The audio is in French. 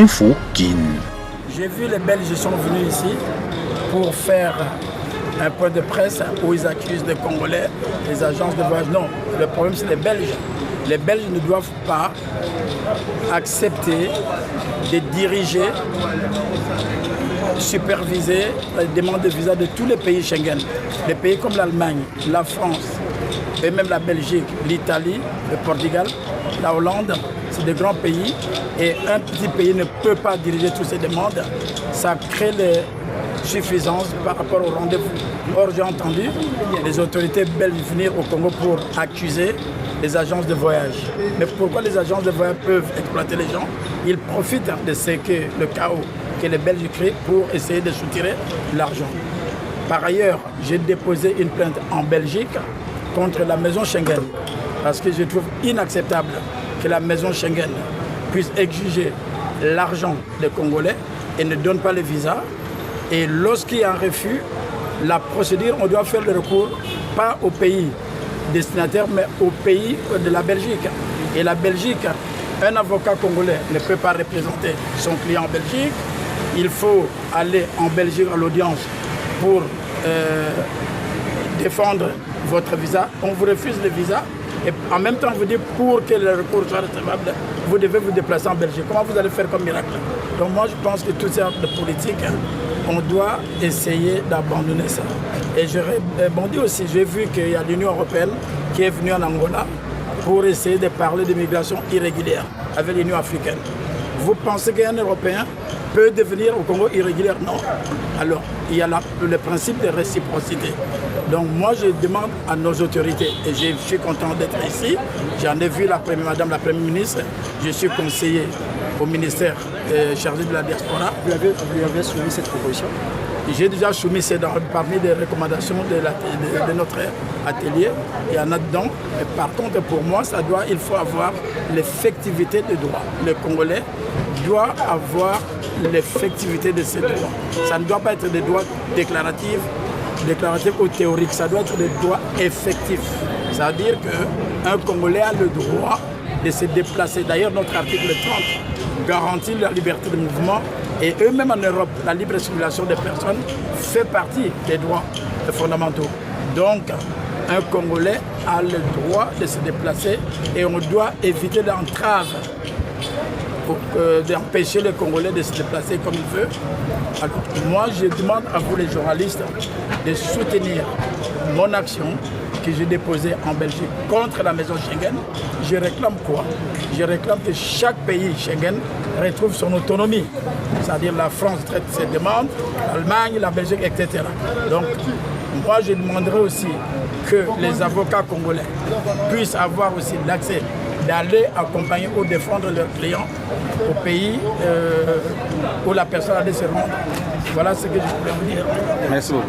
Info Kin. J'ai vu les Belges sont venus ici pour faire un point de presse où ils accusent les Congolais, les agences de voyage. Non, le problème c'est les Belges. Les Belges ne doivent pas accepter de diriger, superviser les demandes de visa de tous les pays Schengen. Les pays comme l'Allemagne, la France, et même la Belgique, l'Italie, le Portugal, la Hollande, c'est des grands pays. Et un petit pays ne peut pas diriger toutes ces demandes. Ça crée les suffisances par rapport au rendez-vous. Or, j'ai entendu les autorités belges venir au Congo pour accuser les agences de voyage. Mais pourquoi les agences de voyage peuvent exploiter les gens? Ils profitent de ce que le chaos que les Belges créent pour essayer de soutirer l'argent. Par ailleurs, j'ai déposé une plainte en Belgique contre la maison Schengen parce que je trouve inacceptable que la maison Schengen puisse exiger l'argent des Congolais et ne donne pas le visa. Et lorsqu'il y a un refus, la procédure, on doit faire le recours pas au pays destinataire, mais au pays de la Belgique. Et la Belgique, un avocat congolais ne peut pas représenter son client en Belgique. Il faut aller en Belgique à l'audience pour défendre votre visa. On vous refuse le visa. Et en même temps, vous dites pour que le recours soit recevable, vous devez vous déplacer en Belgique. Comment vous allez faire comme miracle? Donc moi, je pense que toutes ces actes de politique, on doit essayer d'abandonner ça. Et je rebondis aussi, j'ai vu qu'il y a l'Union européenne qui est venue en Angola pour essayer de parler d'immigration irrégulière avec l'Union africaine. Vous pensez qu'un Européen peut devenir au Congo irrégulier? Non. Alors, il y a le principe de réciprocité. Donc moi, je demande à nos autorités, et je suis content d'être ici, j'en ai vu Madame la Première ministre, je suis conseiller au ministère chargé de la diaspora. Vous avez soumis cette proposition? J'ai déjà soumis, c'est parmi les recommandations de notre atelier. Il y en a dedans. Et par contre, pour moi, il faut avoir l'effectivité des droits. Le Congolais doit avoir l'effectivité de ses droits. Ça ne doit pas être des droits déclaratifs ou théoriques. Ça doit être des droits effectifs. C'est-à-dire qu'un Congolais a le droit de se déplacer. D'ailleurs, notre article 30 garantit la liberté de mouvement. Et eux-mêmes en Europe, la libre circulation des personnes fait partie des droits fondamentaux. Donc, un Congolais a le droit de se déplacer et on doit éviter l'entrave d'empêcher les Congolais de se déplacer comme ils veulent. Alors, moi, je demande à vous, les journalistes, de soutenir mon action que j'ai déposée en Belgique contre la maison Schengen. Je réclame quoi? Je réclame que chaque pays Schengen retrouve son autonomie. C'est-à-dire la France traite ses demandes, l'Allemagne, la Belgique, etc. Donc, moi, je demanderai aussi que les avocats congolais puissent avoir aussi l'accès d'aller accompagner ou défendre leurs clients au pays où la personne allait se rendre. Voilà ce que je voulais vous dire. Merci beaucoup.